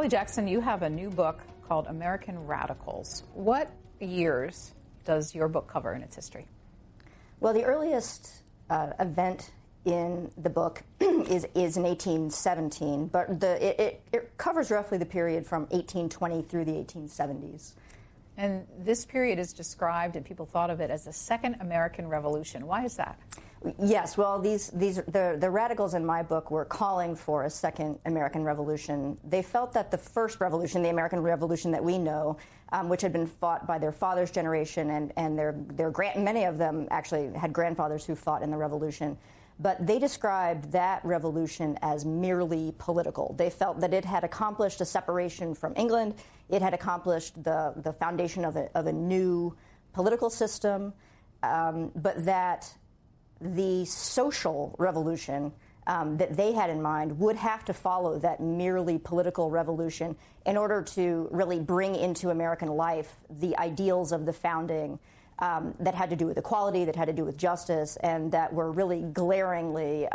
Holly Jackson, you have a new book called American Radicals. What years does your book cover in its history? Well, the earliest event in the book is in 1817, but it covers roughly the period from 1820 through the 1870s. And this period is described, and people thought of it as the Second American Revolution. Why is that? Yes, well, the radicals in my book were calling for a second American Revolution. They felt that the first revolution, the American Revolution that we know, which had been fought by their father's generation, and many of them actually had grandfathers who fought in the Revolution, but they described that revolution as merely political. They felt that it had accomplished a separation from England. It had accomplished the foundation of a new political system, but that the social revolution that they had in mind would have to follow that merely political revolution in order to really bring into American life the ideals of the founding that had to do with equality, that had to do with justice, and that were really glaringly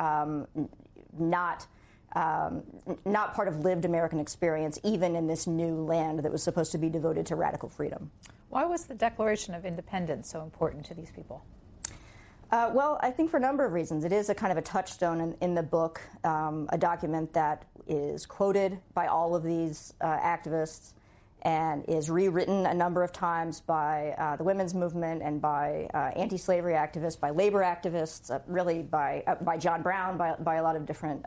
not part of lived American experience, even in this new land that was supposed to be devoted to radical freedom. Why was the Declaration of Independence so important to these people? Well, I think for a number of reasons. It is a kind of a touchstone in the book, a document that is quoted by all of these activists and is rewritten a number of times by the women's movement and by anti-slavery activists, by labor activists, really by John Brown, by a lot of different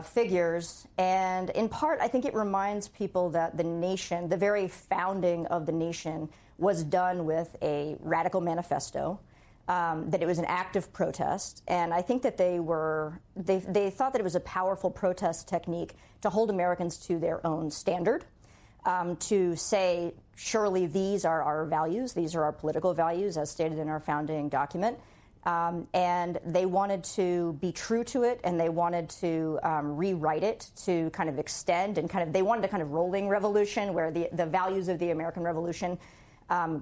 figures. And in part, I think it reminds people that the nation, the very founding of the nation, was done with a radical manifesto. That it was an act of protest, and I think that they thought that it was a powerful protest technique to hold Americans to their own standard, to say, surely these are our values, these are our political values, as stated in our founding document, and they wanted to be true to it, and they wanted to rewrite it to kind of extend and they wanted a kind of rolling revolution where the values of the American Revolution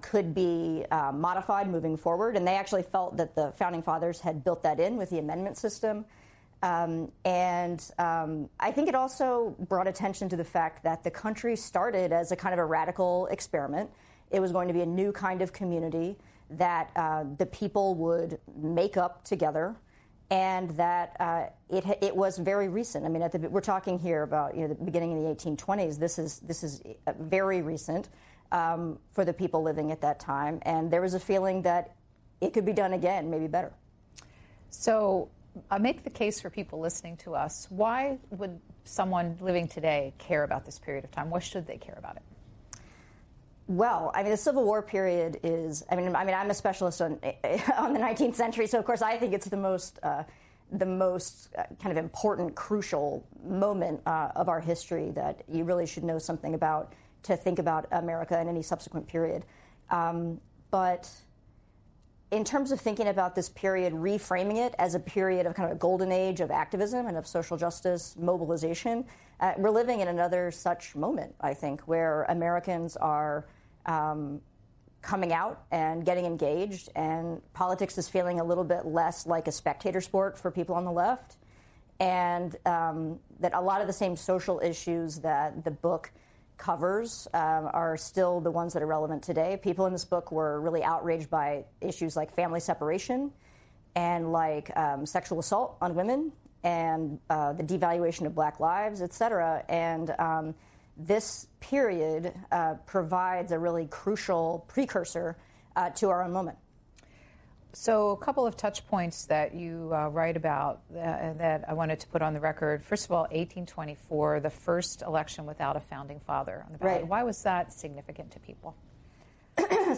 could be modified moving forward, and they actually felt that the Founding Fathers had built that in with the amendment system. I think it also brought attention to the fact that the country started as a kind of a radical experiment. It was going to be a new kind of community that the people would make up together, and that it was very recent. I mean, we're talking here about the beginning of the 1820s. This is very recent. For the people living at that time, and there was a feeling that it could be done again, maybe better. So make the case for people listening to us. Why would someone living today care about this period of time? Why should they care about it? Well, I mean, the Civil War period is, I'm a specialist on the 19th century, so of course I think it's the most kind of important, crucial moment of our history that you really should know something about to think about America in any subsequent period. But in terms of thinking about this period, reframing it as a period of kind of a golden age of activism and of social justice mobilization, we're living in another such moment, I think, where Americans are coming out and getting engaged, and politics is feeling a little bit less like a spectator sport for people on the left, and that a lot of the same social issues that the book covers are still the ones that are relevant today. People in this book were really outraged by issues like family separation and like sexual assault on women and the devaluation of black lives, et cetera. And this period provides a really crucial precursor to our own moment. So a couple of touch points that you write about that I wanted to put on the record. First of all, 1824, the first election without a founding father on the ballot. Right. Why was that significant to people?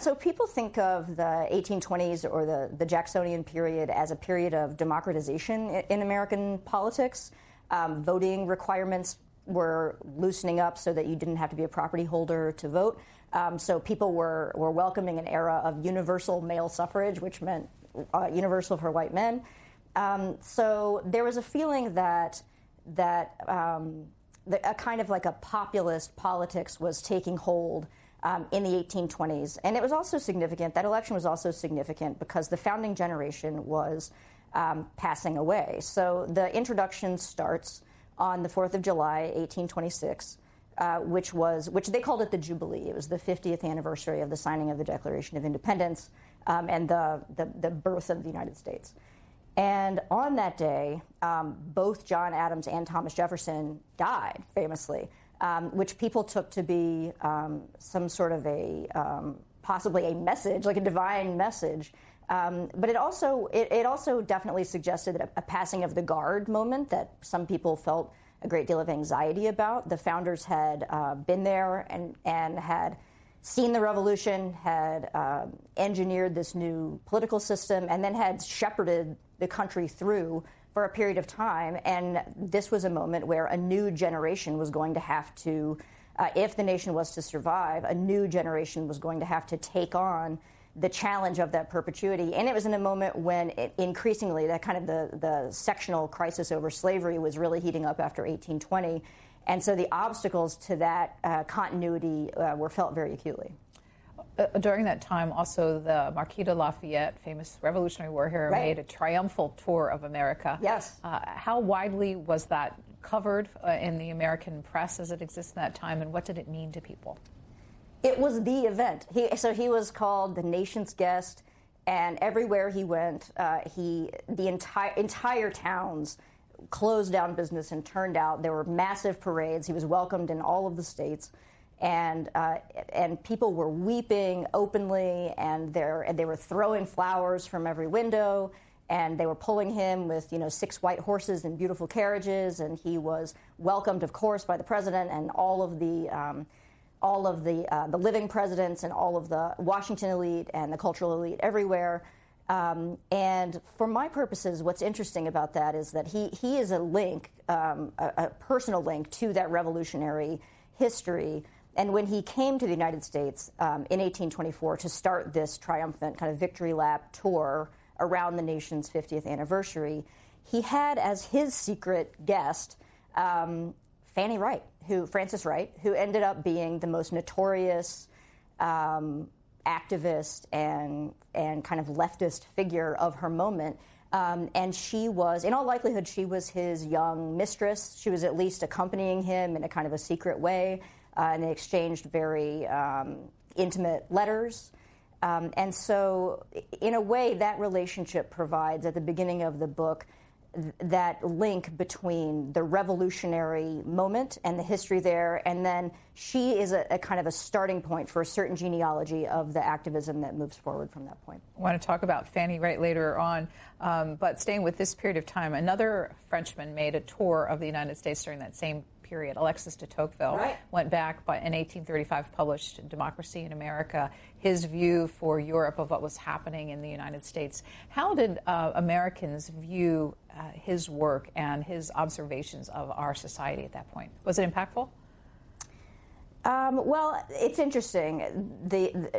So people think of the 1820s or the Jacksonian period as a period of democratization in American politics. Voting requirements were loosening up so that you didn't have to be a property holder to vote. So people were welcoming an era of universal male suffrage, which meant universal for white men. So there was a feeling that a kind of like a populist politics was taking hold in the 1820s. And it was also significant, that election was also significant because the founding generation was passing away. So the introduction starts on the 4th of July, 1826, which they called it the Jubilee. It was the 50th anniversary of the signing of the Declaration of Independence and the birth of the United States. And on that day, both John Adams and Thomas Jefferson died, famously, which people took to be some sort of possibly a message, like a divine message. But it also definitely suggested that a passing of the guard moment that some people felt a great deal of anxiety about. The founders had been there and had seen the revolution, had engineered this new political system, and then had shepherded the country through for a period of time. And this was a moment where a new generation was going to have to, if the nation was to survive, a new generation was going to have to take on the challenge of that perpetuity. And it was in a moment when increasingly that kind of the sectional crisis over slavery was really heating up after 1820. And so the obstacles to that continuity were felt very acutely. During that time, also, the Marquis de Lafayette, famous Revolutionary War hero, made a triumphal tour of America. Yes. How widely was that covered in the American press as it exists in that time, and what did it mean to people? It was the event. He was called the nation's guest, and everywhere he went, the entire towns closed down business and turned out. There were massive parades. He was welcomed in all of the states. And people were weeping openly, and they were throwing flowers from every window, and they were pulling him with 6 white horses and beautiful carriages, and he was welcomed, of course, by the president and all of the living presidents and all of the Washington elite and the cultural elite everywhere. And for my purposes, what's interesting about that is that he is a link, a personal link to that revolutionary history. And when he came to the United States in 1824 to start this triumphant kind of victory lap tour around the nation's 50th anniversary, he had as his secret guest Frances Wright, who ended up being the most notorious activist and kind of leftist figure of her moment. And she was, in all likelihood, she was his young mistress. She was at least accompanying him in a kind of a secret way. And they exchanged very intimate letters. And so, in a way, that relationship provides, at the beginning of the book, that link between the revolutionary moment and the history there, and then she is a kind of a starting point for a certain genealogy of the activism that moves forward from that point. I want to talk about Fanny Wright later on, but staying with this period of time, another Frenchman made a tour of the United States during that same period. Alexis de Tocqueville went back in 1835, published Democracy in America, his view for Europe of what was happening in the United States. How did Americans view his work and his observations of our society at that point? Was it impactful? Well, it's interesting.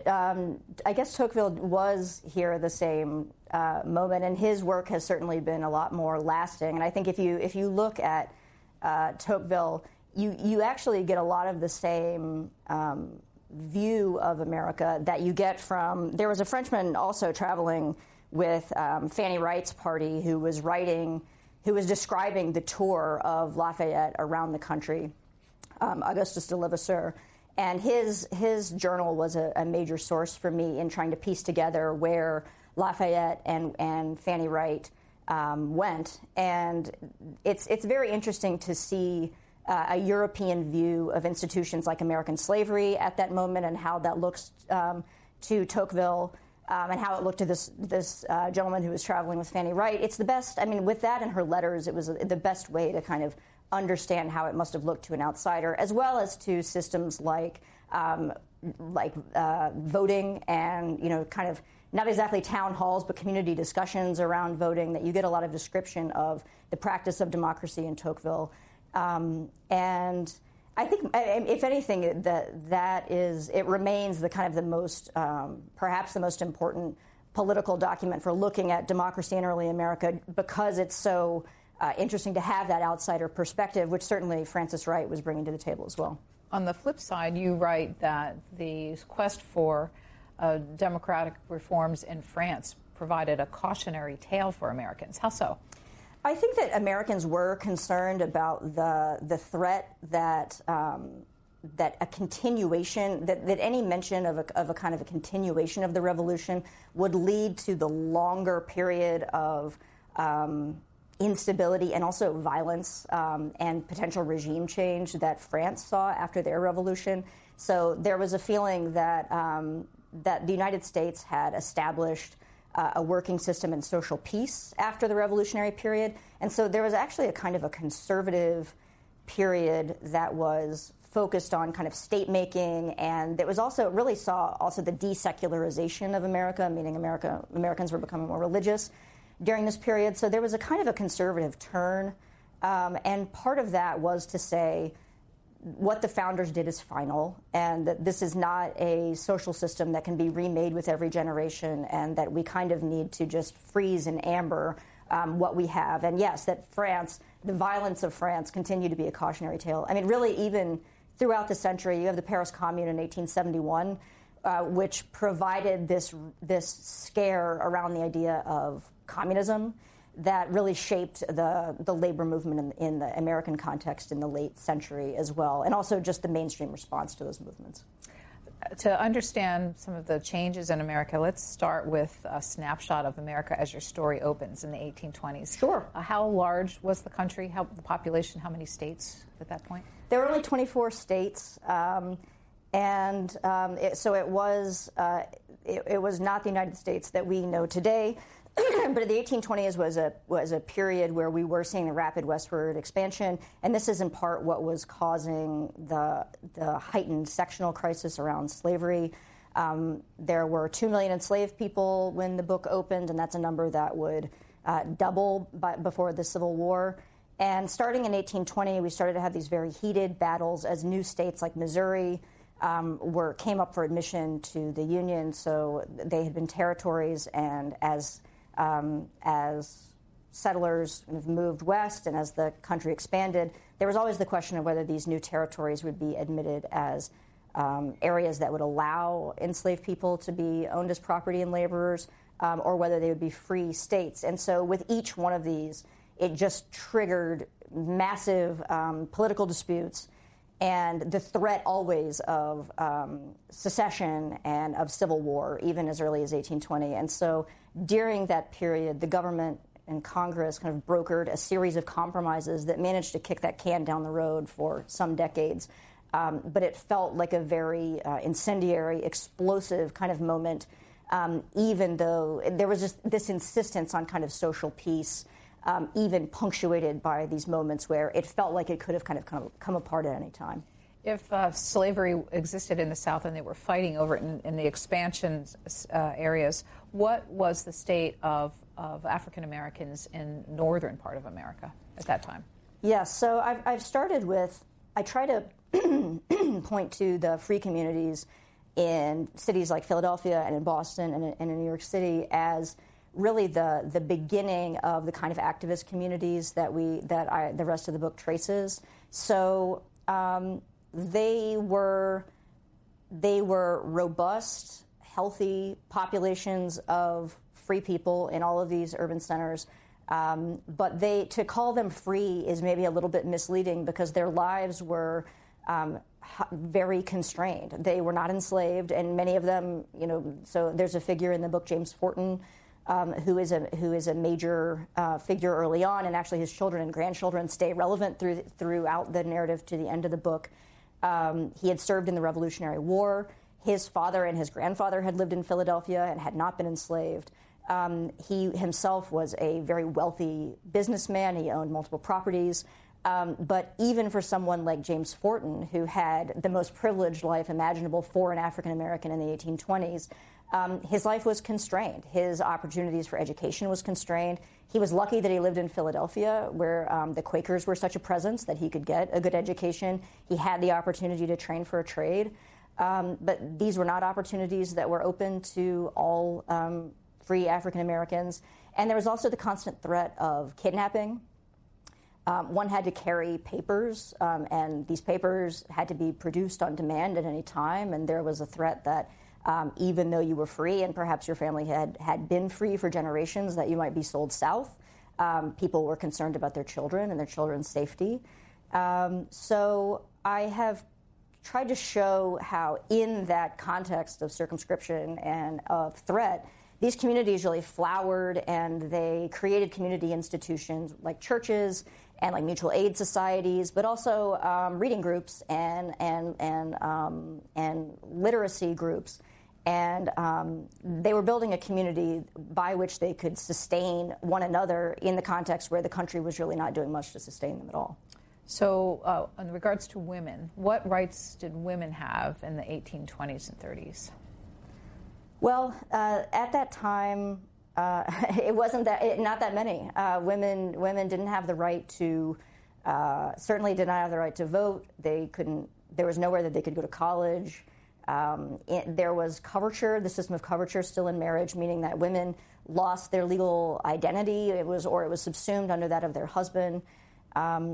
I guess Tocqueville was here at the same moment, and his work has certainly been a lot more lasting. And I think if you look at Tocqueville, you actually get a lot of the same view of America that you get from. There was a Frenchman also traveling with Fanny Wright's party who was describing the tour of Lafayette around the country, Augustus de Levasseur. And his journal was a major source for me in trying to piece together where Lafayette and Fanny Wright went. And it's very interesting to see a European view of institutions like American slavery at that moment and how that looks to Tocqueville and how it looked to this gentleman who was traveling with Fanny Wright. It's the best, with that and her letters, it was the best way to kind of understand how it must have looked to an outsider, as well as to systems like voting and, kind of not exactly town halls, but community discussions around voting, that you get a lot of description of the practice of democracy in Tocqueville. And I think, if anything, it remains the kind of the most, perhaps the most important political document for looking at democracy in early America, because it's so interesting to have that outsider perspective, which certainly Frances Wright was bringing to the table as well. On the flip side, you write that the quest for democratic reforms in France provided a cautionary tale for Americans. How so? I think that Americans were concerned about the threat that a continuation, that any mention of a kind of a continuation of the revolution would lead to the longer period of instability and also violence and potential regime change that France saw after their revolution. So there was a feeling that that the United States had established a working system and social peace after the revolutionary period. And so there was actually a kind of a conservative period that was focused on kind of state making, and it was also, it really saw also the desecularization of America, meaning Americans were becoming more religious during this period. So there was a kind of a conservative turn, and part of that was to say what the founders did is final, and that this is not a social system that can be remade with every generation, and that we kind of need to just freeze in amber what we have. And yes, that France, the violence of France, continued to be a cautionary tale. I mean, really, even throughout the century, you have the Paris Commune in 1871, which provided this scare around the idea of communism that really shaped the labor movement in the American context in the late century as well, and also just the mainstream response to those movements. To understand some of the changes in America, let's start with a snapshot of America as your story opens in the 1820s. Sure. How large was the country, the population, how many states at that point? There were only 24 states, so it was not the United States that we know today. But the 1820s was a period where we were seeing a rapid westward expansion, and this is in part what was causing the heightened sectional crisis around slavery. There were 2 million enslaved people when the book opened, and that's a number that would double before the Civil War. And starting in 1820, we started to have these very heated battles as new states like Missouri came up for admission to the Union. So they had been territories, and as settlers moved west and as the country expanded, there was always the question of whether these new territories would be admitted as areas that would allow enslaved people to be owned as property and laborers, or whether they would be free states. And so with each one of these, it just triggered massive political disputes and the threat always of secession and of civil war, even as early as 1820. And so during that period, the government and Congress kind of brokered a series of compromises that managed to kick that can down the road for some decades. But it felt like a very incendiary, explosive kind of moment, even though there was just this insistence on kind of social peace, even punctuated by these moments where it felt like it could have kind of come apart at any time. If slavery existed in the South and they were fighting over it in the expansion areas, what was the state of African Americans in northern part of America at that time? Yes, so I've started with, I try to point to the free communities in cities like Philadelphia and in Boston and in New York City as really the beginning of the kind of activist communities that the rest of the book traces. So they were robust, healthy populations of free people in all of these urban centers. But to call them free is maybe a little bit misleading because their lives were very constrained. They were not enslaved, and many of them, so there's a figure in the book, James Forten, who is a major figure early on, and actually his children and grandchildren stay relevant throughout the narrative to the end of the book. He had served in the Revolutionary War. His father and his grandfather had lived in Philadelphia and had not been enslaved. He himself was a very wealthy businessman. He owned multiple properties. But even for someone like James Forten, who had the most privileged life imaginable for an African American in the 1820s, his life was constrained. His opportunities for education was constrained. He was lucky that he lived in Philadelphia, where the Quakers were such a presence that he could get a good education. He had the opportunity to train for a trade. But these were not opportunities that were open to all free African Americans. And there was also the constant threat of kidnapping. One had to carry papers, and these papers had to be produced on demand at any time. And there was a threat that even though you were free and perhaps your family had been free for generations, that you might be sold south. People were concerned about their children and their children's safety. So I have tried to show how in that context of circumscription and of threat, these communities really flowered, and they created community institutions like churches and like mutual aid societies, but also reading groups and literacy groups. And they were building a community by which they could sustain one another in the context where the country was really not doing much to sustain them at all. So in regards to women, what rights did women have in the 1820s and 30s? Well, at that time, it wasn't not that many. Women didn't have the right to, certainly did not have the right to vote. They couldn't. There was nowhere that they could go to college. There was coverture, the system of coverture still in marriage, meaning that women lost their legal identity. It was subsumed under that of their husband.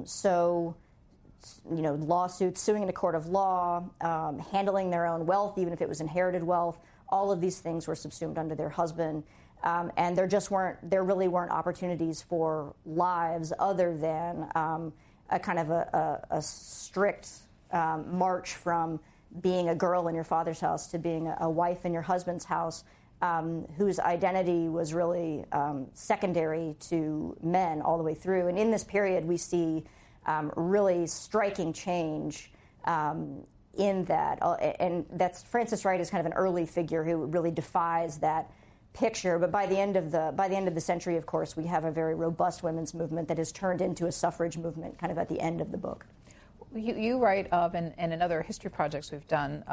So, lawsuits, suing in a court of law, handling their own wealth, even if it was inherited wealth, all of these things were subsumed under their husband. And there really weren't opportunities for lives other than a kind of a strict march from being a girl in your father's house to being a wife in your husband's house, whose identity was really secondary to men all the way through. And in this period, we see really striking change in that. And that's Frances Wright is kind of an early figure who really defies that picture. But by the end of the century, of course, we have a very robust women's movement that has turned into a suffrage movement kind of at the end of the book. You write of, and in other history projects we've done,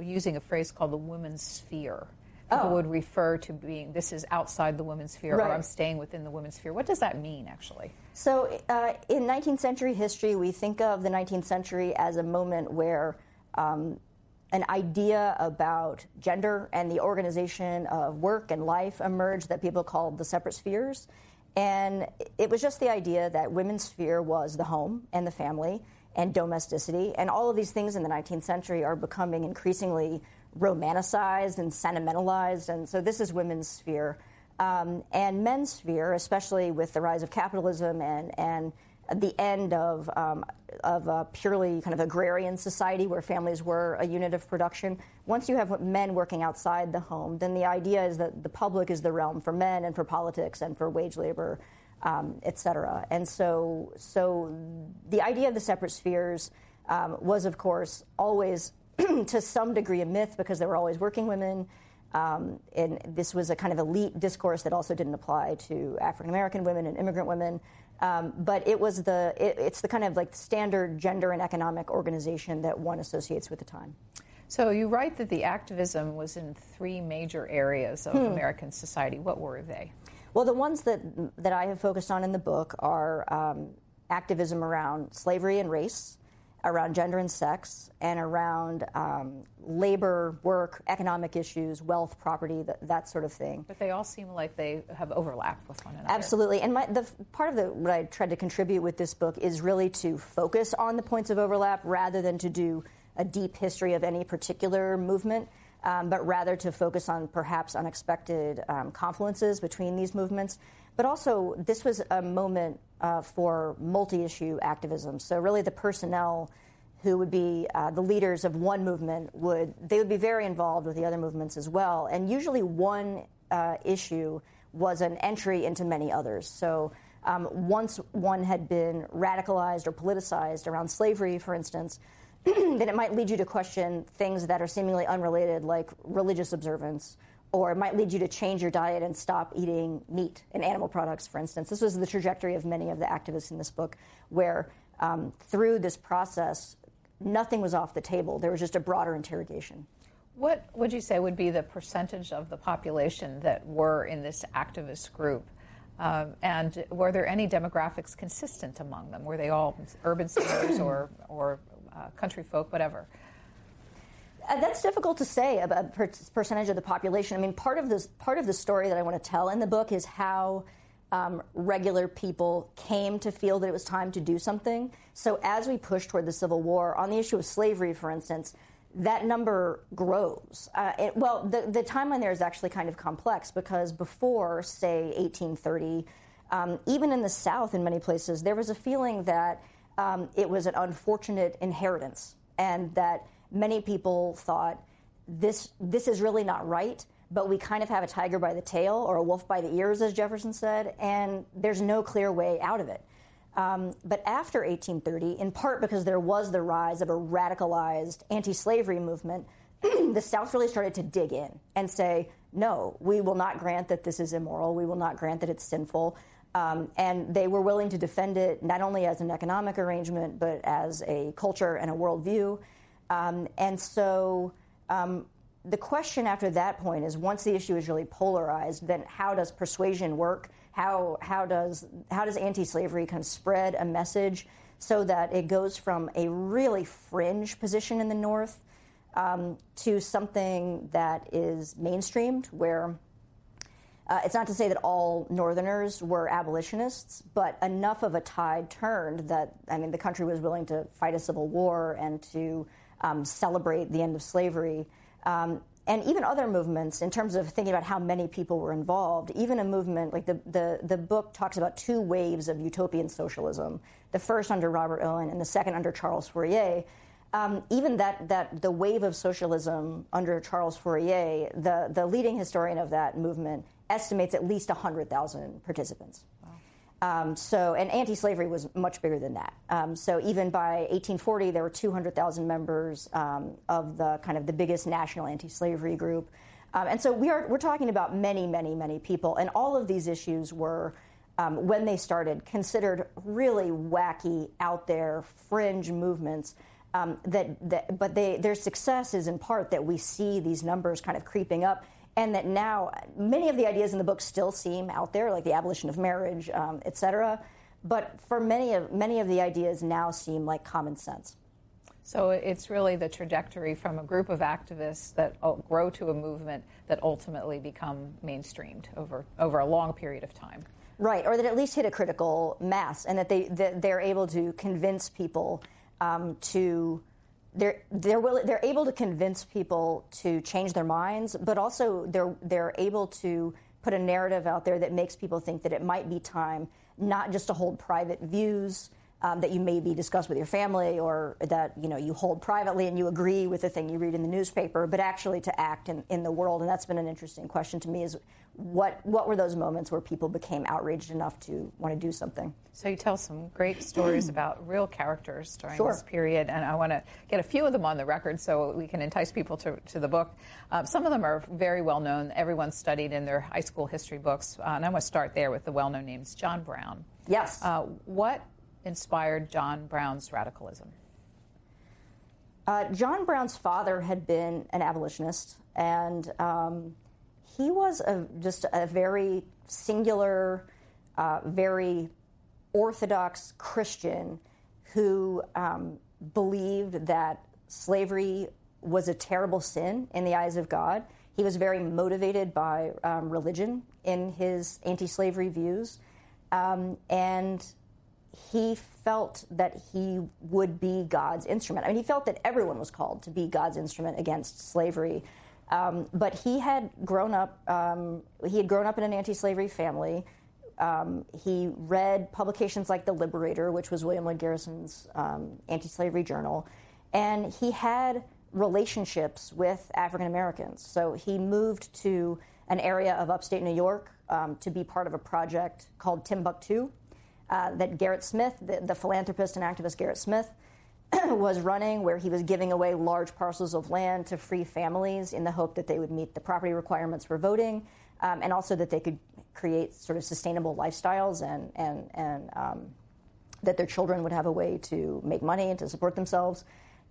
using a phrase called the women's sphere. People would refer to being, this is outside the women's sphere, right, or I'm staying within the women's sphere. What does that mean, actually? So in 19th century history, we think of the 19th century as a moment where an idea about gender and the organization of work and life emerged that people called the separate spheres. And it was just the idea that women's sphere was the home and the family and domesticity. And all of these things in the 19th century are becoming increasingly romanticized and sentimentalized. And so this is women's sphere. And men's sphere, especially with the rise of capitalism and the end of a purely kind of agrarian society where families were a unit of production. Once you have men working outside the home, then the idea is that the public is the realm for men and for politics and for wage labor, et cetera. And so the idea of the separate spheres was, of course, always to some degree a myth because there were always working women. And this was a kind of elite discourse that also didn't apply to African-American women and immigrant women. But it's the kind of like standard gender and economic organization that one associates with the time. So you write that the activism was in three major areas of American society. What were they? Well, the ones that I have focused on in the book are activism around slavery and race, around gender and sex, and around labor, work, economic issues, wealth, property, that sort of thing. But they all seem like they have overlap with one another. Absolutely. And what I tried to contribute with this book is really to focus on the points of overlap rather than to do a deep history of any particular movement, but rather to focus on perhaps unexpected confluences between these movements. But also, this was a moment for multi-issue activism. So really the personnel who would be the leaders of one movement would be very involved with the other movements as well. And usually one issue was an entry into many others. So once one had been radicalized or politicized around slavery, for instance, then it might lead you to question things that are seemingly unrelated, like religious observance, or it might lead you to change your diet and stop eating meat and animal products, for instance. This was the trajectory of many of the activists in this book, where through this process, nothing was off the table. There was just a broader interrogation. What would you say would be the percentage of the population that were in this activist group? And were there any demographics consistent among them? Were they all urban seniors or country folk, whatever? That's difficult to say about percentage of the population. I mean, part of the story that I want to tell in the book is how regular people came to feel that it was time to do something. So as we push toward the Civil War, on the issue of slavery, for instance, that number grows. The timeline there is actually kind of complex because before, say, 1830, even in the South in many places, there was a feeling that it was an unfortunate inheritance and that many people thought this is really not right, but we kind of have a tiger by the tail or a wolf by the ears, as Jefferson said, and there's no clear way out of it. But after 1830, in part because there was the rise of a radicalized anti-slavery movement, the South really started to dig in and say, no, we will not grant that this is immoral. We will not grant that it's sinful. And they were willing to defend it not only as an economic arrangement, but as a culture and a worldview. And so the question after that point is, once the issue is really polarized, then how does persuasion work? How does anti-slavery kind of spread a message so that it goes from a really fringe position in the North to something that is mainstreamed, where it's not to say that all Northerners were abolitionists, but enough of a tide turned that, I mean, the country was willing to fight a civil war and to celebrate the end of slavery. And even other movements, in terms of thinking about how many people were involved, even a movement like the book talks about two waves of utopian socialism, the first under Robert Owen and the second under Charles Fourier. Even that the wave of socialism under Charles Fourier, the leading historian of that movement estimates at least 100,000 participants. Wow. And anti-slavery was much bigger than that. So even by 1840, there were 200,000 members of the kind of the biggest national anti-slavery group. And so we're talking about many, many, many people. And all of these issues were, when they started, considered really wacky, out there, fringe movements. But their success is in part that we see these numbers kind of creeping up, and that now many of the ideas in the book still seem out there, like the abolition of marriage, et cetera. But for many of the ideas now seem like common sense. So it's really the trajectory from a group of activists that grow to a movement that ultimately become mainstreamed over a long period of time. Right, or that at least hit a critical mass, and that they're able to convince people they're able to convince people to change their minds, but also they're able to put a narrative out there that makes people think that it might be time not just to hold private views that you maybe discuss with your family, or that you hold privately and you agree with the thing you read in the newspaper, but actually to act in the world. And that's been an interesting question to me, is what were those moments where people became outraged enough to want to do something? So you tell some great stories about real characters during Sure. this period, and I want to get a few of them on the record so we can entice people to the book. Some of them are very well known. Everyone's studied in their high school history books, and I'm going to start there with the well-known names. John Brown. Yes. What inspired John Brown's radicalism? John Brown's father had been an abolitionist, and he was just a very singular, very orthodox Christian who believed that slavery was a terrible sin in the eyes of God. He was very motivated by religion in his anti-slavery views, and he felt that he would be God's instrument. I mean, he felt that everyone was called to be God's instrument against slavery. But he had grown up. He had grown up in an anti-slavery family. He read publications like The Liberator, which was William Lloyd Garrison's anti-slavery journal, and he had relationships with African Americans. So he moved to an area of upstate New York to be part of a project called Timbuktu that Garrett Smith, the philanthropist and activist Garrett Smith, was running, where he was giving away large parcels of land to free families in the hope that they would meet the property requirements for voting, and also that they could create sort of sustainable lifestyles, and that their children would have a way to make money and to support themselves.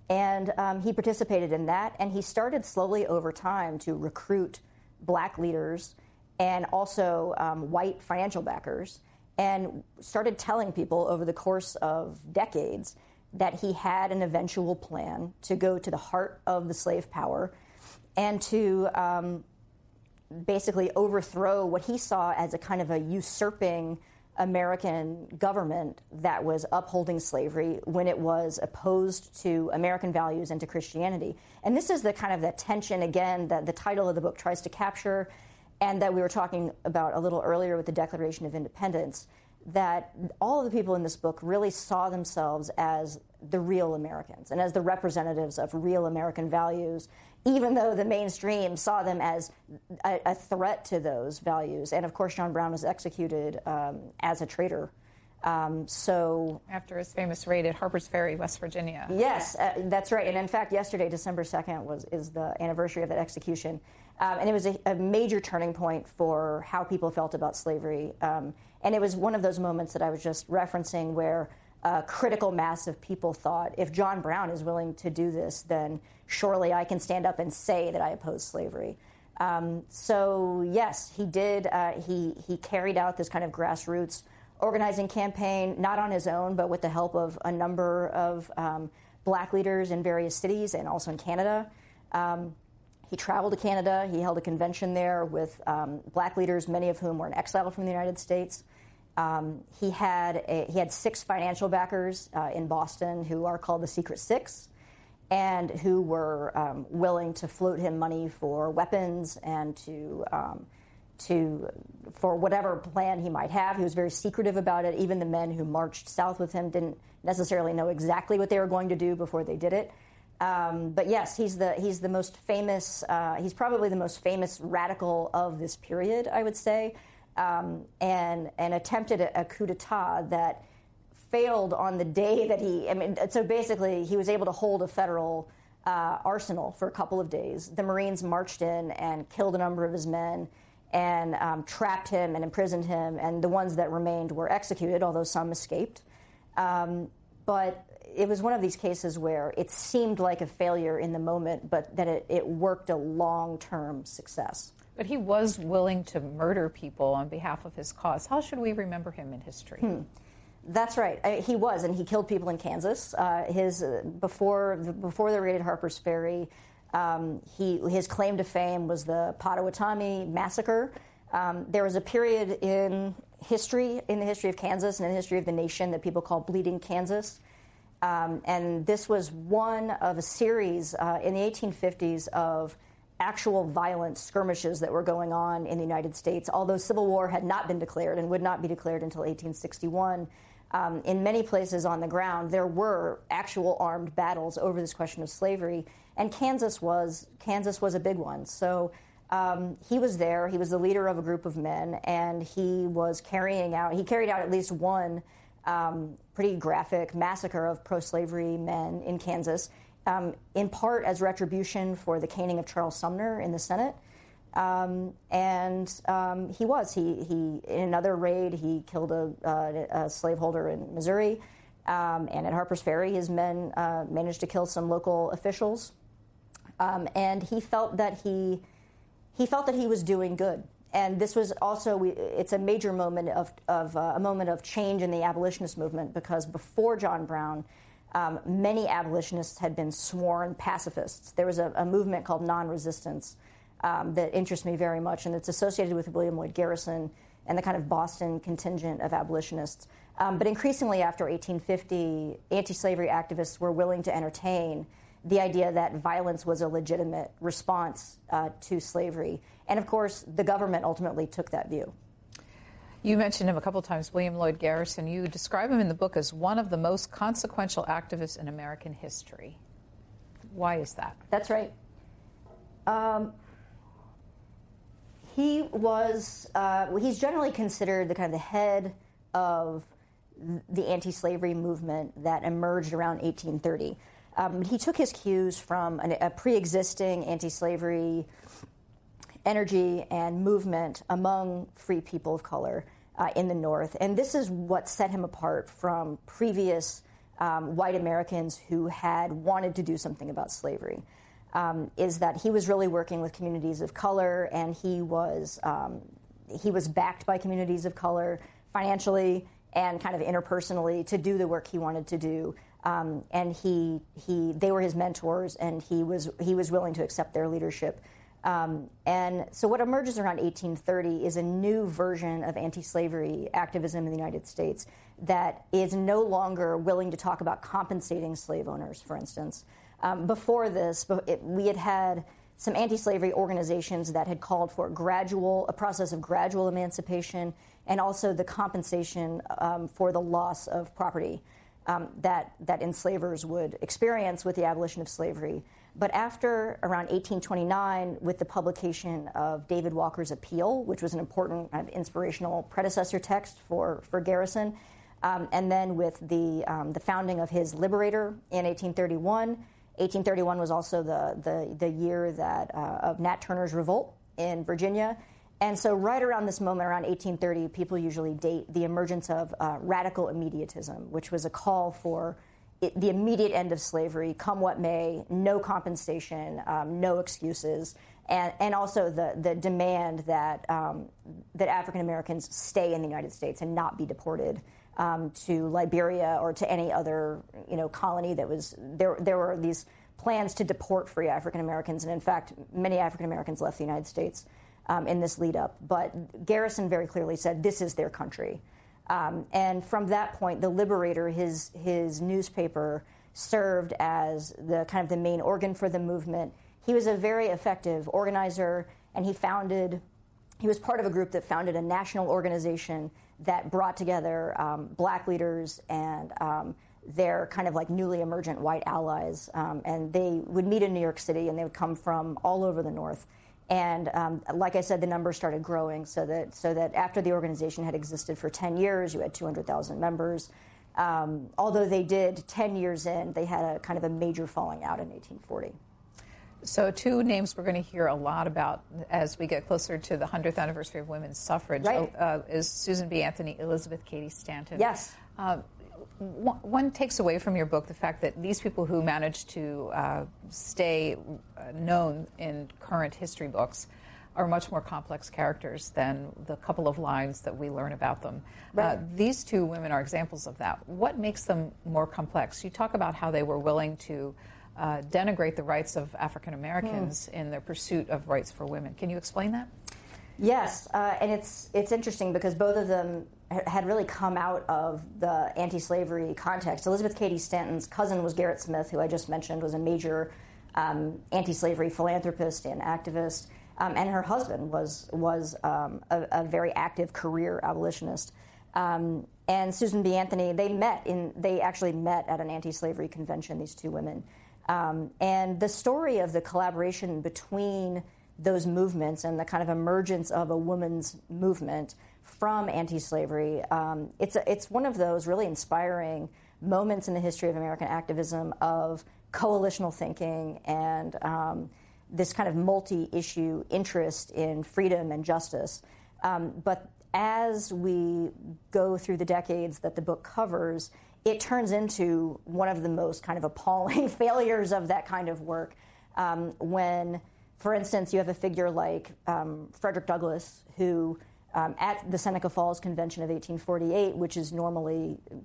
And he participated in that, and he started slowly over time to recruit black leaders and also white financial backers, and started telling people over the course of decades that he had an eventual plan to go to the heart of the slave power and to basically overthrow what he saw as a kind of a usurping American government that was upholding slavery when it was opposed to American values and to Christianity. And this is the kind of the tension, again, that the title of the book tries to capture, and that we were talking about a little earlier with the Declaration of Independence. that all of the people in this book really saw themselves as the real Americans and as the representatives of real American values, even though the mainstream saw them as a threat to those values. And of course, John Brown was executed as a traitor. So after his famous raid at Harper's Ferry, West Virginia. Yes, that's right. And in fact, yesterday, December 2nd, is the anniversary of that execution. And it was a major turning point for how people felt about slavery. And it was one of those moments that I was just referencing where a critical mass of people thought, if John Brown is willing to do this, then surely I can stand up and say that I oppose slavery. So yes, he did. He carried out this kind of grassroots organizing campaign, not on his own, but with the help of a number of black leaders in various cities and also in Canada. He traveled to Canada. He held a convention there with black leaders, many of whom were in exile from the United States. He had 6 financial backers in Boston who are called the Secret Six, and who were willing to float him money for weapons and for whatever plan he might have. He was very secretive about it. Even the men who marched south with him didn't necessarily know exactly what they were going to do before they did it. But yes, he's the most famous. He's probably the most famous radical of this period, I would say, and attempted a coup d'état that failed on the day that he. I mean, so basically, he was able to hold a federal arsenal for a couple of days. The Marines marched in and killed a number of his men, and trapped him and imprisoned him, and the ones that remained were executed, although some escaped. But it was one of these cases where it seemed like a failure in the moment, but that it worked a long-term success. But he was willing to murder people on behalf of his cause. How should we remember him in history? That's right. He was, and he killed people in Kansas. Before the raid at Harper's Ferry, his claim to fame was the Potawatomi massacre. There was a period in the history of Kansas and in the history of the nation that people call Bleeding Kansas. And this was one of a series in the 1850s of actual violent skirmishes that were going on in the United States. Although civil war had not been declared and would not be declared until 1861, in many places on the ground, there were actual armed battles over this question of slavery, and Kansas was a big one. So he was there. He was the leader of a group of men, and he carried out at least one pretty graphic massacre of pro-slavery men in Kansas, in part as retribution for the caning of Charles Sumner in the Senate. In another raid, he killed a slaveholder in Missouri, and at Harper's Ferry, his men managed to kill some local officials, and he felt that he was doing good. And this was also it's a major moment of change in the abolitionist movement, because before John Brown, many abolitionists had been sworn pacifists. There was a movement called non-resistance that interests me very much, and it's associated with William Lloyd Garrison and the kind of Boston contingent of abolitionists. But increasingly after 1850, anti-slavery activists were willing to entertain the idea that violence was a legitimate response to slavery. And of course, the government ultimately took that view. You mentioned him a couple times, William Lloyd Garrison. You describe him in the book as one of the most consequential activists in American history. Why is that? That's right. He's generally considered the kind of the head of the anti-slavery movement that emerged around 1830. He took his cues from a pre-existing anti-slavery energy and movement among free people of color in the North. And this is what set him apart from previous white Americans who had wanted to do something about slavery, is that he was really working with communities of color, and he was backed by communities of color financially and kind of interpersonally to do the work he wanted to do. And they were his mentors, and he was willing to accept their leadership. And so what emerges around 1830 is a new version of anti-slavery activism in the United States that is no longer willing to talk about compensating slave owners, for instance. Before this, we had some anti-slavery organizations that had called for a process of gradual emancipation, and also the compensation for the loss of property that enslavers would experience with the abolition of slavery. But after around 1829, with the publication of David Walker's Appeal, which was an important kind of inspirational predecessor text for Garrison, and then with the founding of his Liberator in 1831. 1831 was also the year that of Nat Turner's revolt in Virginia. And so right around this moment, around 1830, people usually date the emergence of radical immediatism, which was a call for the immediate end of slavery, come what may, no compensation, no excuses, and also the demand that African Americans stay in the United States and not be deported to Liberia or to any other colony that was there. There were these plans to deport free African Americans, and in fact, many African Americans left the United States in this lead up. But Garrison very clearly said this is their country. And from that point, the Liberator, his newspaper, served as the kind of the main organ for the movement. He was a very effective organizer, and he was part of a group that founded a national organization that brought together black leaders and their kind of like newly emergent white allies. And they would meet in New York City, and they would come from all over the North. And like I said, the numbers started growing so that after the organization had existed for 10 years, you had 200,000 members. Although they did, 10 years in, they had a kind of a major falling out in 1840. So two names we're going to hear a lot about as we get closer to the 100th anniversary of women's suffrage is Susan B. Anthony, Elizabeth Cady Stanton. Yes. One takes away from your book the fact that these people who managed to stay known in current history books are much more complex characters than the couple of lines that we learn about them. Right. These two women are examples of that. What makes them more complex? You talk about how they were willing to denigrate the rights of African Americans in their pursuit of rights for women. Can you explain that? Yes, and it's interesting because both of them had really come out of the anti-slavery context. Elizabeth Cady Stanton's cousin was Gerrit Smith, who I just mentioned was a major anti-slavery philanthropist and activist, and her husband was a very active career abolitionist. And Susan B. Anthony, they actually met at an anti-slavery convention, these two women. And the story of the collaboration between those movements and the kind of emergence of a women's movement from anti-slavery, it's one of those really inspiring moments in the history of American activism of coalitional thinking and this kind of multi-issue interest in freedom and justice. But as we go through the decades that the book covers, it turns into one of the most kind of appalling failures of that kind of work when, for instance, you have a figure like Frederick Douglass, who at the Seneca Falls Convention of 1848, which is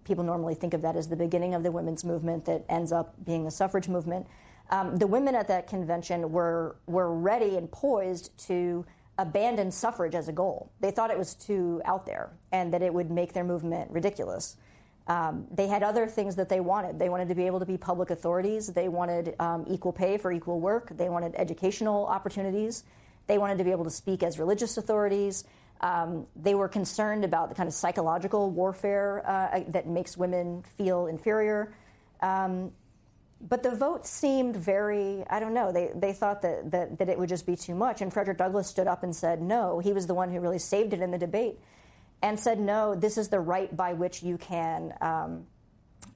people normally think of that as the beginning of the women's movement that ends up being the suffrage movement. The women at that convention were ready and poised to abandon suffrage as a goal. They thought it was too out there and that it would make their movement ridiculous. They had other things that they wanted. They wanted to be able to be public authorities. They wanted equal pay for equal work. They wanted educational opportunities. They wanted to be able to speak as religious authorities. They were concerned about the kind of psychological warfare that makes women feel inferior. But the vote seemed very, I don't know, they thought that it would just be too much. And Frederick Douglass stood up and said no. He was the one who really saved it in the debate and said, no, this is the right by which you can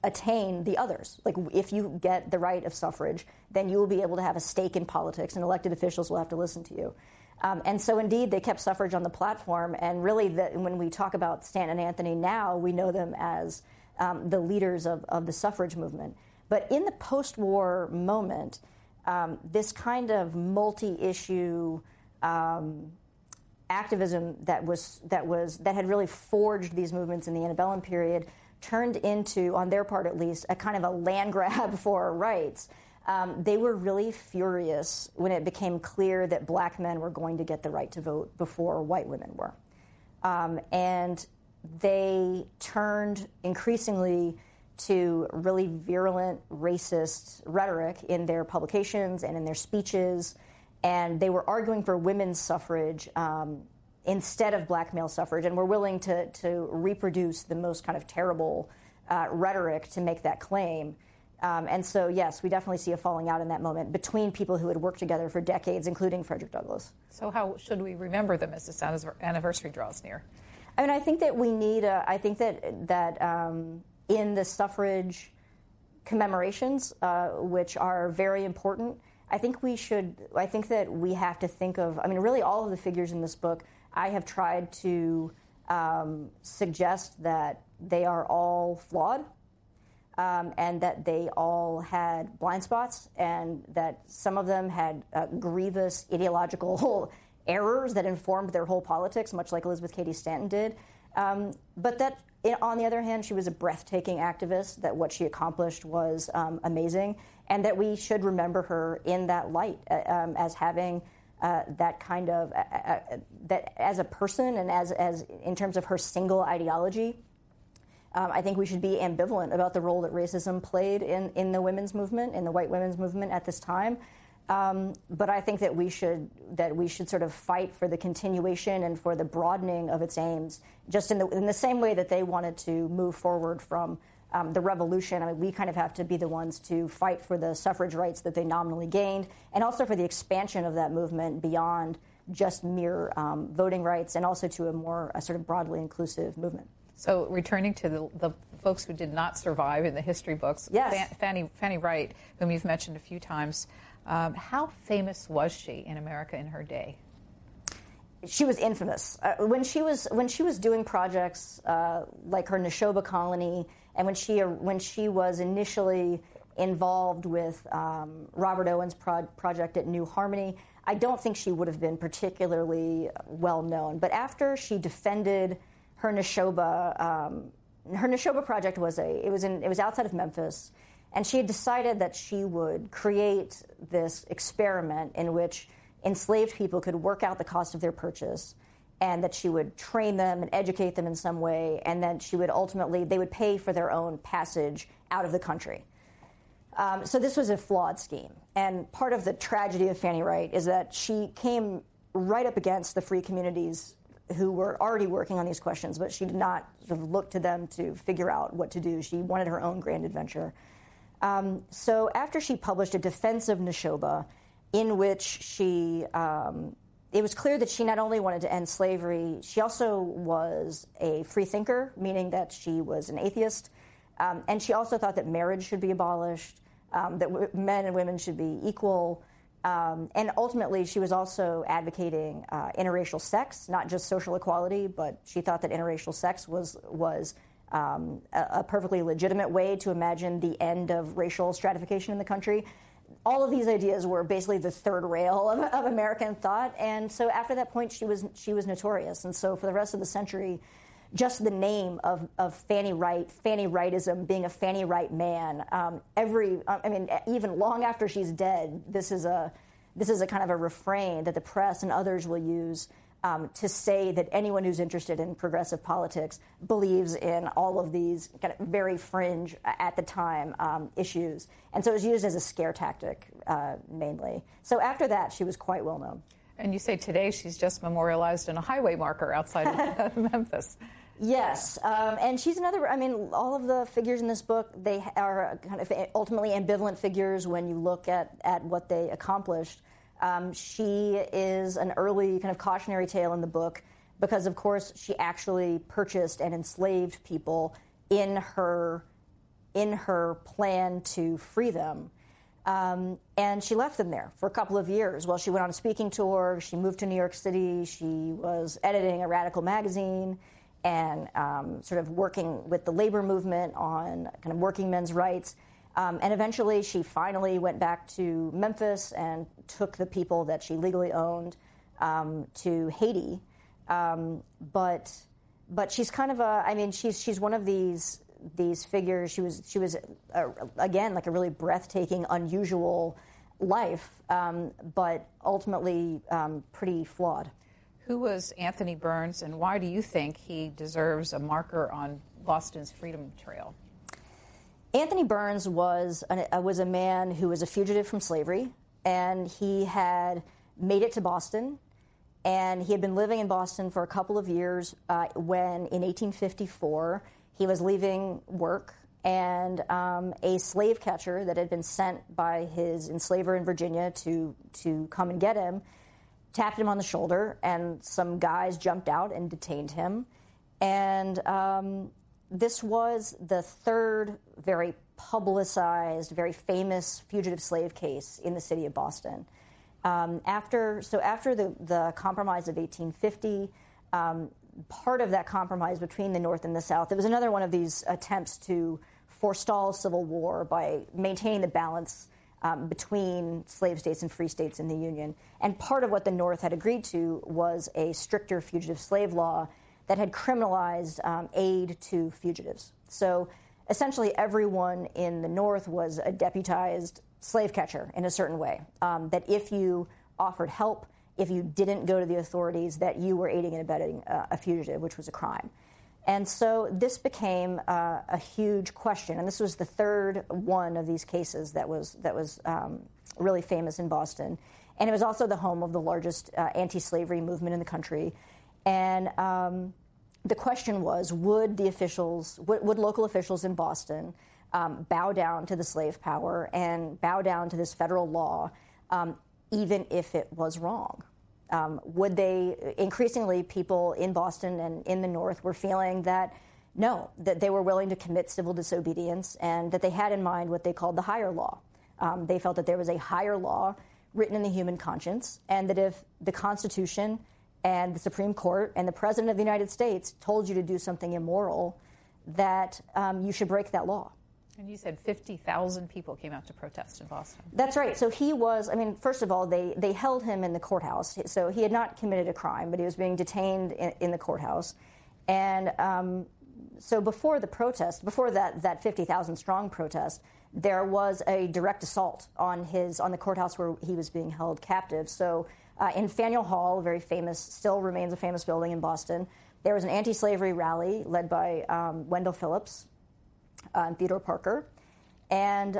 attain the others. Like, if you get the right of suffrage, then you will be able to have a stake in politics, and elected officials will have to listen to you. And so, indeed, they kept suffrage on the platform. And really, when we talk about Stanton and Anthony now, we know them as the leaders of the suffrage movement. But in the post-war moment, this kind of multi-issue activism that had really forged these movements in the antebellum period turned into, on their part at least, a kind of a land grab for rights. They were really furious when it became clear that black men were going to get the right to vote before white women were. And they turned increasingly to really virulent racist rhetoric in their publications and in their speeches. and they were arguing for women's suffrage instead of black male suffrage, and were willing to reproduce the most kind of terrible rhetoric to make that claim. And so, yes, we definitely see a falling out in that moment between people who had worked together for decades, including Frederick Douglass. So how should we remember them as this anniversary draws near? I mean, I think that we need I think that in the suffrage commemorations, which are very important, I think that we have to think of, I mean, really all of the figures in this book, I have tried to suggest that they are all flawed, and that they all had blind spots, and that some of them had grievous ideological errors that informed their whole politics, much like Elizabeth Cady Stanton did. But that, on the other hand, she was a breathtaking activist, that what she accomplished was amazing, and that we should remember her in that light as having that kind of, that as a person and as in terms of her single ideology. I think we should be ambivalent about the role that racism played in the women's movement, in the white women's movement at this time. But I think that we should sort of fight for the continuation and for the broadening of its aims, just in the same way that they wanted to move forward from the revolution. I mean, we kind of have to be the ones to fight for the suffrage rights that they nominally gained, and also for the expansion of that movement beyond just mere voting rights, and also to a sort of broadly inclusive movement. So returning to the folks who did not survive in the history books, yes. Fanny Wright, whom you've mentioned a few times, how famous was she in America in her day? She was infamous. When she was doing projects like her Neshoba colony, and when she was initially involved with Robert Owen's project at New Harmony, I don't think she would have been particularly well known. But after she defended her Neshoba project was outside of Memphis, and she had decided that she would create this experiment in which enslaved people could work out the cost of their purchase, and that she would train them and educate them in some way, and then they would pay for their own passage out of the country. So this was a flawed scheme, and part of the tragedy of Fanny Wright is that she came right up against the free communities who were already working on these questions, but she did not sort of look to them to figure out what to do. She wanted her own grand adventure. So after she published a defense of Neshoba, in which it was clear that she not only wanted to end slavery, she also was a free thinker, meaning that she was an atheist, and she also thought that marriage should be abolished, that men and women should be equal. And ultimately, she was also advocating interracial sex, not just social equality, but she thought that interracial sex was a perfectly legitimate way to imagine the end of racial stratification in the country. All of these ideas were basically the third rail of American thought, and so after that point, she was notorious. And so for the rest of the century, just the name of Fanny Wright, Fanny Wrightism, being a Fanny Wright man, even long after she's dead, this is a kind of a refrain that the press and others will use to say that anyone who's interested in progressive politics believes in all of these kind of very fringe, at the time, issues. And so it was used as a scare tactic, mainly. So after that, she was quite well known. And you say today she's just memorialized in a highway marker outside of Memphis. Yes, and she's another, all of the figures in this book, they are kind of ultimately ambivalent figures when you look at what they accomplished. She is an early kind of cautionary tale in the book because, of course, she actually purchased and enslaved people in her plan to free them. And she left them there for a couple of years while she went on a speaking tour. She moved to New York City. She was editing a radical magazine and sort of working with the labor movement on kind of working men's rights. And eventually she finally went back to Memphis and took the people that she legally owned to Haiti. But she's kind of she's one of these figures. She was again, like a really breathtaking, unusual life, but ultimately pretty flawed. Who was Anthony Burns, and why do you think he deserves a marker on Boston's Freedom Trail? Anthony Burns was a man who was a fugitive from slavery, and he had made it to Boston. And he had been living in Boston for a couple of years when, in 1854, he was leaving work, and a slave catcher that had been sent by his enslaver in Virginia to come and get him tapped him on the shoulder, and some guys jumped out and detained him. And this was the third very publicized, very famous fugitive slave case in the city of Boston. After the Compromise of 1850, part of that compromise between the North and the South, it was another one of these attempts to forestall civil war by maintaining the balance between slave states and free states in the Union. And part of what the North had agreed to was a stricter fugitive slave law that had criminalized aid to fugitives. So essentially everyone in the North was a deputized slave catcher in a certain way, that if you offered help, if you didn't go to the authorities, that you were aiding and abetting a fugitive, which was a crime. And so this became a huge question, and this was the third one of these cases that was really famous in Boston. And it was also the home of the largest anti-slavery movement in the country. And the question was, would local officials in Boston bow down to the slave power and bow down to this federal law, even if it was wrong? Would they, increasingly people in Boston and in the North were feeling that no, that they were willing to commit civil disobedience and that they had in mind what they called the higher law. They felt that there was a higher law written in the human conscience, and that if the Constitution and the Supreme Court and the President of the United States told you to do something immoral, that you should break that law. And you said 50,000 people came out to protest in Boston. That's right. So he was, first of all, they held him in the courthouse. So he had not committed a crime, but he was being detained in the courthouse. And so before the protest, before that 50,000 strong protest, there was a direct assault on the courthouse where he was being held captive. So in Faneuil Hall, very famous, still remains a famous building in Boston, there was an anti-slavery rally led by Wendell Phillips and Theodore Parker, and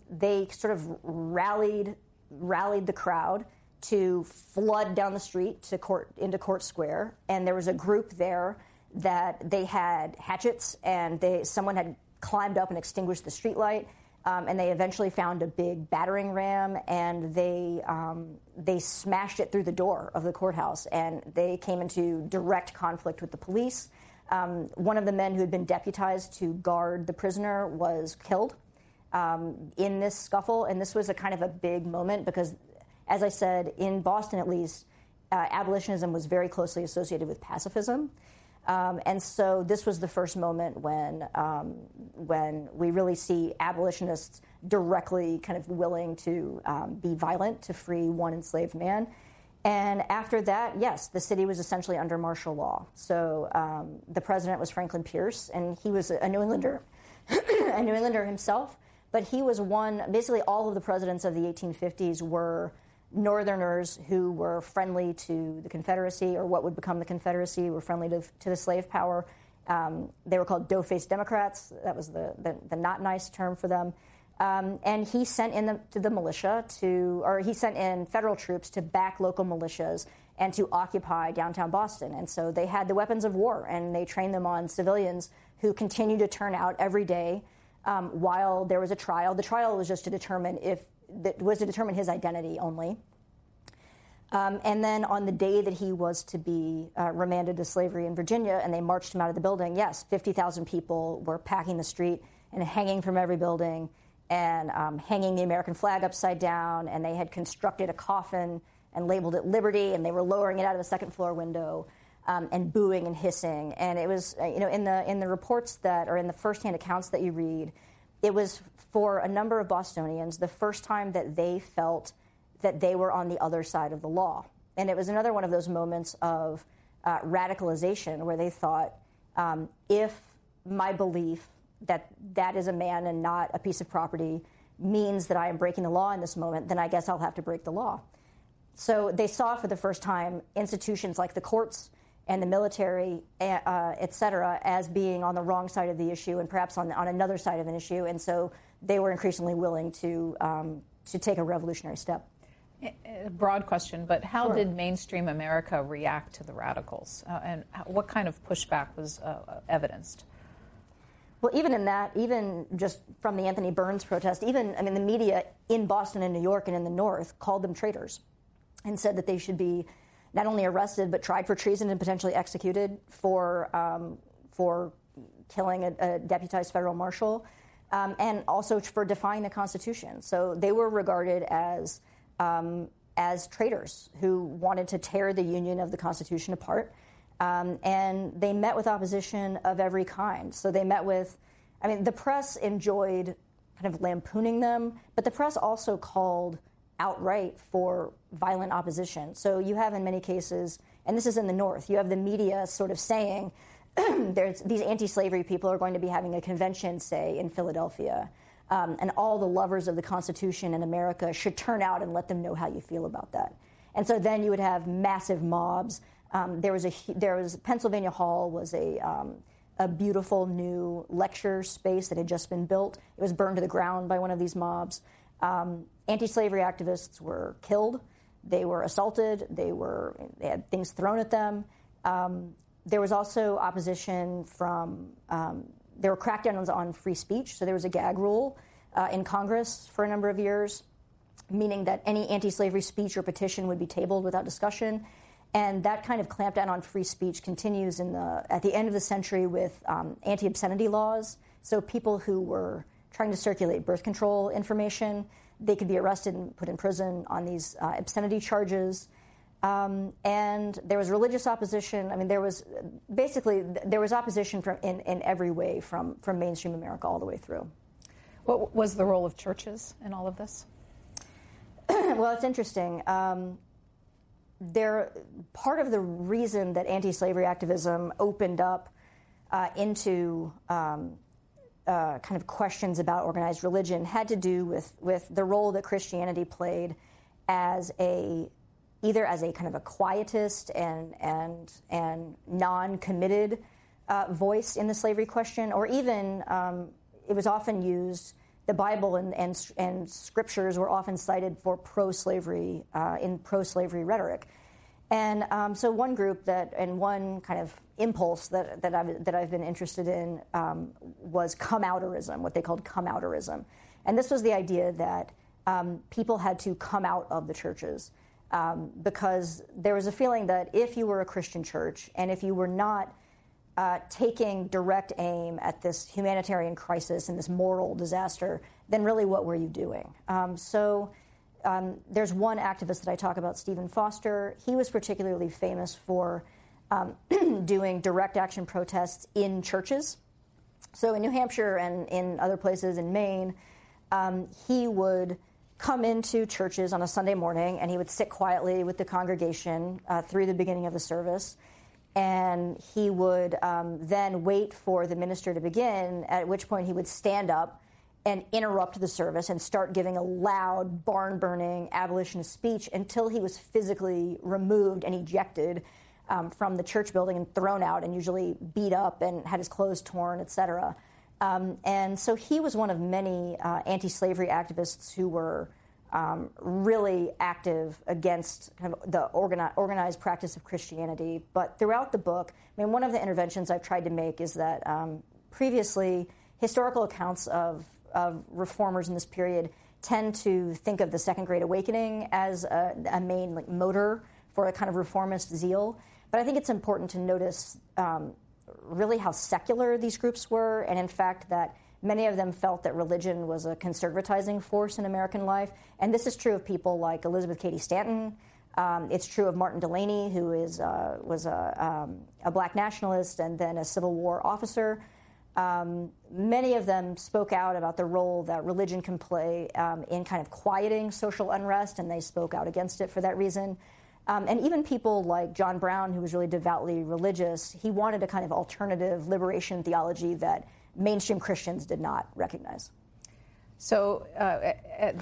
they sort of rallied the crowd to flood down the street into Court Square. And there was a group there that they had hatchets, and someone had climbed up and extinguished the streetlight. And they eventually found a big battering ram, and they smashed it through the door of the courthouse, and they came into direct conflict with the police. One of the men who had been deputized to guard the prisoner was killed in this scuffle, and this was a kind of a big moment because, as I said, in Boston at least, abolitionism was very closely associated with pacifism. And so this was the first moment when we really see abolitionists directly kind of willing to be violent to free one enslaved man. And after that, yes, the city was essentially under martial law. So the president was Franklin Pierce, and he was a New Englander, a New Englander himself. But he was basically all of the presidents of the 1850s were Northerners who were friendly to the Confederacy, or what would become the Confederacy, were friendly to the slave power. They were called dough-faced Democrats. That was the not nice term for them. And he sent in the militia he sent in federal troops to back local militias and to occupy downtown Boston. And so they had the weapons of war, and they trained them on civilians who continued to turn out every day while there was a trial. The trial was just to determine his identity only. And then on the day that he was to be remanded to slavery in Virginia, and they marched him out of the building, yes, 50,000 people were packing the street and hanging from every building and hanging the American flag upside down, and they had constructed a coffin and labeled it Liberty, and they were lowering it out of a second-floor window and booing and hissing. And it was, in the reports or in the firsthand accounts that you read, it was, for a number of Bostonians, the first time that they felt that they were on the other side of the law. And it was another one of those moments of radicalization where they thought, if my belief that is a man and not a piece of property means that I am breaking the law in this moment, then I guess I'll have to break the law. So they saw for the first time institutions like the courts and the military, et cetera, as being on the wrong side of the issue and perhaps on another side of an issue. And so they were increasingly willing to take a revolutionary step. A broad question, but how did mainstream America react to the radicals? And what kind of pushback was evidenced? Well, even in that, even just from the Anthony Burns protest, the media in Boston and New York and in the North called them traitors and said that they should be not only arrested but tried for treason and potentially executed for killing a deputized federal marshal, and also for defying the Constitution. So they were regarded as traitors who wanted to tear the Union of the Constitution apart. And they met with opposition of every kind. So they met with, the press enjoyed kind of lampooning them, but the press also called outright for violent opposition. So you have in many cases, and this is in the North, you have the media sort of saying, these anti-slavery people are going to be having a convention, say, in Philadelphia, and all the lovers of the Constitution in America should turn out and let them know how you feel about that. And so then you would have massive mobs. Pennsylvania Hall was a beautiful new lecture space that had just been built. It was burned to the ground by one of these mobs. Anti-slavery activists were killed. They were assaulted. They had things thrown at them. There was also opposition from, there were crackdowns on free speech. So there was a gag rule in Congress for a number of years, meaning that any anti-slavery speech or petition would be tabled without discussion. And that kind of clampdown on free speech continues at the end of the century with anti-obscenity laws. So people who were trying to circulate birth control information, they could be arrested and put in prison on these obscenity charges. And there was religious opposition. There was opposition in every way from mainstream America all the way through. What was the role of churches in all of this? Well, it's interesting. Part of the reason that anti-slavery activism opened up into kind of questions about organized religion had to do with the role that Christianity played either as a kind of a quietist and non-committed voice in the slavery question, or even it was often used. The Bible and scriptures were often cited for pro-slavery in pro-slavery rhetoric, and so one group and one kind of impulse that I've been interested in was come-outerism, what they called come-outerism, and this was the idea that people had to come out of the churches because there was a feeling that if you were a Christian church and if you were not taking direct aim at this humanitarian crisis and this moral disaster, then really what were you doing? There's one activist that I talk about, Stephen Foster. He was particularly famous for doing direct action protests in churches. So in New Hampshire and in other places in Maine, he would come into churches on a Sunday morning and he would sit quietly with the congregation through the beginning of the service. And he would then wait for the minister to begin, at which point he would stand up and interrupt the service and start giving a loud, barn-burning abolitionist speech until he was physically removed and ejected from the church building and thrown out and usually beat up and had his clothes torn, et cetera. And so he was one of many anti-slavery activists who were really active against kind of the organized practice of Christianity. But throughout the book, one of the interventions I've tried to make is that previously historical accounts of reformers in this period tend to think of the Second Great Awakening as a main motor for a kind of reformist zeal. But I think it's important to notice really how secular these groups were, and in fact that many of them felt that religion was a conservatizing force in American life. And this is true of people like Elizabeth Cady Stanton. It's true of Martin Delany, who was a black nationalist and then a Civil War officer. Many of them spoke out about the role that religion can play in kind of quieting social unrest, and they spoke out against it for that reason. And even people like John Brown, who was really devoutly religious, he wanted a kind of alternative liberation theology that mainstream Christians did not recognize. So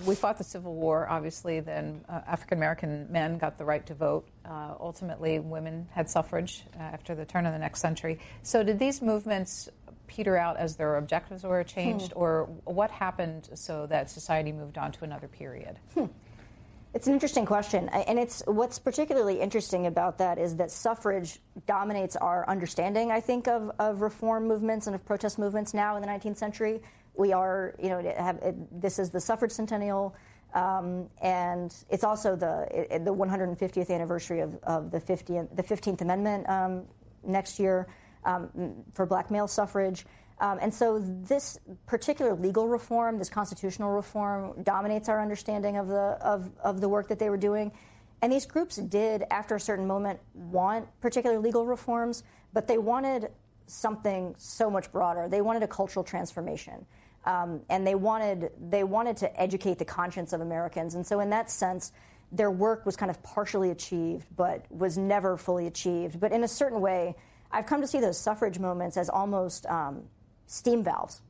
we fought the Civil War, obviously, then African-American men got the right to vote. Ultimately, women had suffrage after the turn of the next century. So did these movements peter out as their objectives were changed, or what happened so that society moved on to another period? It's an interesting question, and it's what's particularly interesting about that is that suffrage dominates our understanding, I think, of reform movements and of protest movements now in the 19th century. We are, this is the suffrage centennial, and it's also the 150th anniversary of the 15th Amendment next year for black male suffrage. And so this particular legal reform, this constitutional reform, dominates our understanding of the work that they were doing. And these groups did, after a certain moment, want particular legal reforms, but they wanted something so much broader. They wanted a cultural transformation. And they wanted to educate the conscience of Americans. And so in that sense, their work was kind of partially achieved, but was never fully achieved. But in a certain way, I've come to see those suffrage moments as almost steam valves,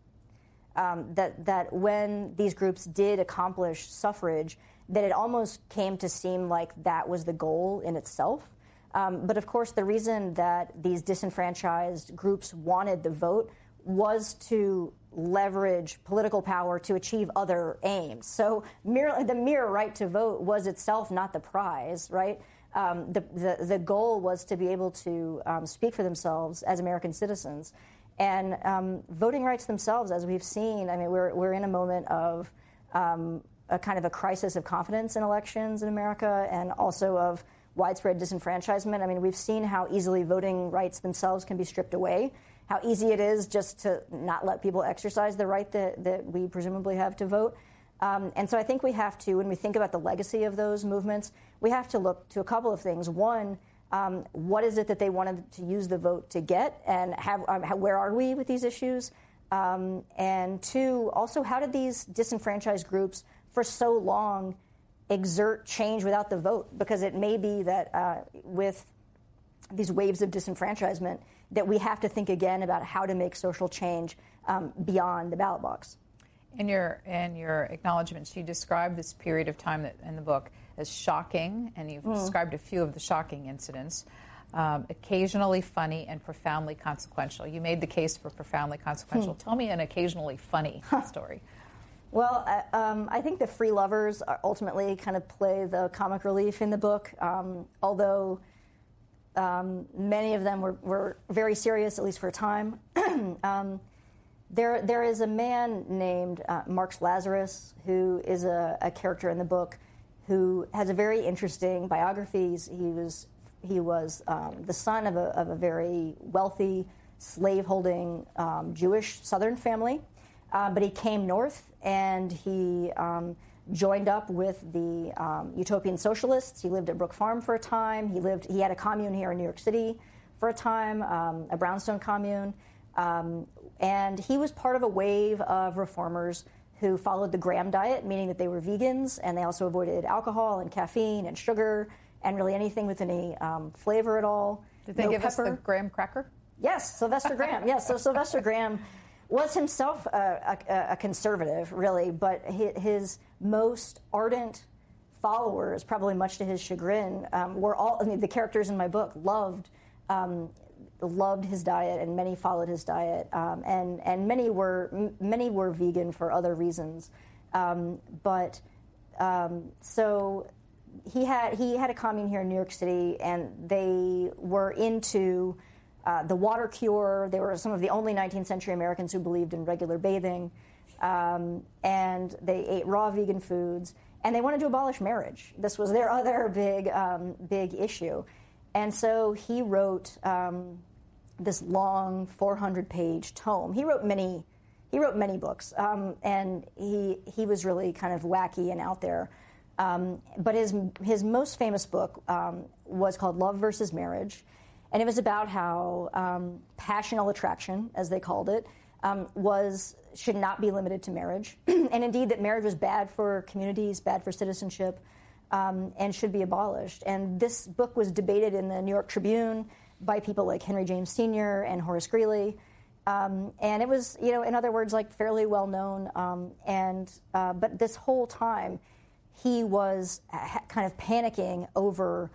that when these groups did accomplish suffrage, that it almost came to seem like that was the goal in itself. But of course, the reason that these disenfranchised groups wanted the vote was to leverage political power to achieve other aims. So the mere right to vote was itself not the prize, right? The goal was to be able to speak for themselves as American citizens. And voting rights themselves, as we've seen, I mean, we're in a moment of a kind of a crisis of confidence in elections in America, and also of widespread disenfranchisement. I mean, we've seen how easily voting rights themselves can be stripped away, how easy it is just to not let people exercise the right that we presumably have to vote. And so I think we have to, when we think about the legacy of those movements, we have to look to a couple of things. One, what is it that they wanted to use the vote to get, and where are we with these issues? And two, also, how did these disenfranchised groups for so long exert change without the vote? Because it may be that with these waves of disenfranchisement, that we have to think again about how to make social change beyond the ballot box. In your acknowledgments, you described this period of time in the book as shocking, and you've described a few of the shocking incidents, occasionally funny and profoundly consequential. You made the case for profoundly consequential. Tell me an occasionally funny story. Well, I think the free lovers ultimately kind of play the comic relief in the book, although many of them were very serious, at least for a time. There is a man named Marx Lazarus, who is a character in the book, who has a very interesting biography. He was the son of a very wealthy, slave-holding Jewish Southern family, but he came north and he joined up with the utopian socialists. He lived at Brook Farm for a time. He had a commune here in New York City for a time, a brownstone commune. And he was part of a wave of reformers who followed the Graham diet, meaning that they were vegans, and they also avoided alcohol and caffeine and sugar and really anything with any flavor at all. Did they give us the Graham cracker? Yes, Sylvester Graham. Yes, so Sylvester Graham was himself a conservative, really, but his most ardent followers, probably much to his chagrin, were all, I mean, the characters in my book loved his diet, and many followed his diet, and many were vegan for other reasons. So he had a commune here in New York City, and they were into the water cure. They were some of the only 19th century Americans who believed in regular bathing, and they ate raw vegan foods, and they wanted to abolish marriage. This was their other big issue. And so he wrote this long 400-page tome. He wrote many books, and he was really kind of wacky and out there. But his most famous book was called Love versus Marriage, and it was about how passional attraction, as they called it, should not be limited to marriage, and indeed that marriage was bad for communities, bad for citizenship, and should be abolished. And this book was debated in the New York Tribune by people like Henry James Sr. and Horace Greeley. And it was, in other words, like fairly well known. But this whole time, he was kind of panicking over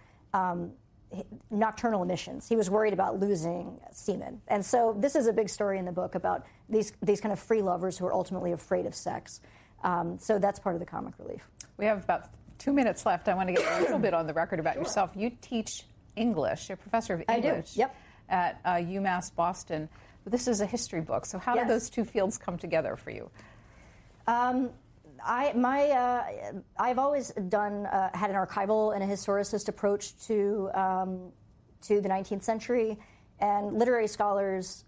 nocturnal emissions. He was worried about losing semen. And so this is a big story in the book about these kind of free lovers who are ultimately afraid of sex. So that's part of the comic relief. We have about 2 minutes left. I want to get a little bit on the record about yourself. You teach English. You're a professor of English at UMass Boston. But this is a history book. So how did those two fields come together for you? I've always had an archival and a historicist approach to the 19th century, and literary scholars.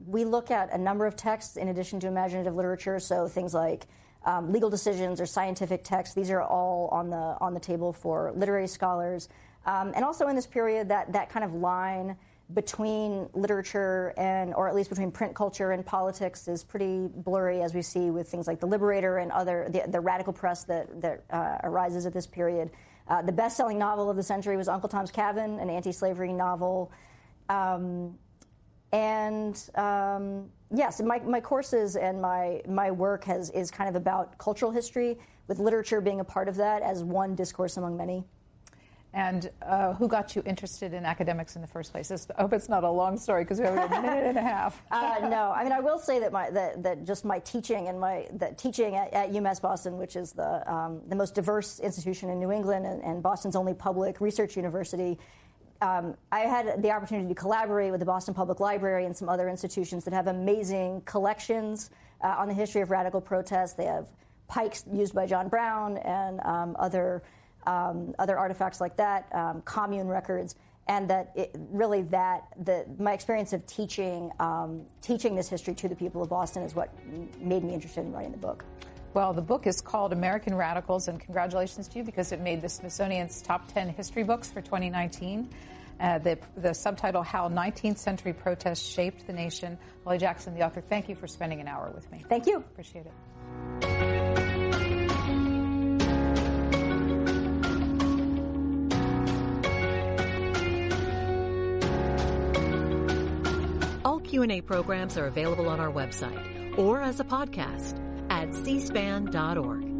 We look at a number of texts in addition to imaginative literature, so things like legal decisions or scientific texts. These are all on the table for literary scholars, and also in this period, that kind of line between literature or at least between print culture and politics is pretty blurry, as we see with things like The Liberator and the radical press that arises at this period. The best-selling novel of the century was Uncle Tom's Cabin, an anti-slavery novel. Yes, my courses and my work is kind of about cultural history, with literature being a part of that as one discourse among many. And who got you interested in academics in the first place? I hope it's not a long story because we have a minute and a half. No, I mean, I will say that just my teaching and teaching at UMass Boston, which is the most diverse institution in New England and Boston's only public research university. I had the opportunity to collaborate with the Boston Public Library and some other institutions that have amazing collections on the history of radical protest. They have pikes used by John Brown and other artifacts like that, commune records, and my experience of teaching this history to the people of Boston is what made me interested in writing the book. Well, the book is called American Radicals, and congratulations to you because it made the Smithsonian's top 10 history books for 2019. The subtitle, How 19th Century Protests Shaped the Nation. Holly Jackson, the author, thank you for spending an hour with me. Thank you. Appreciate it. All Q&A programs are available on our website or as a podcast at cspan.org.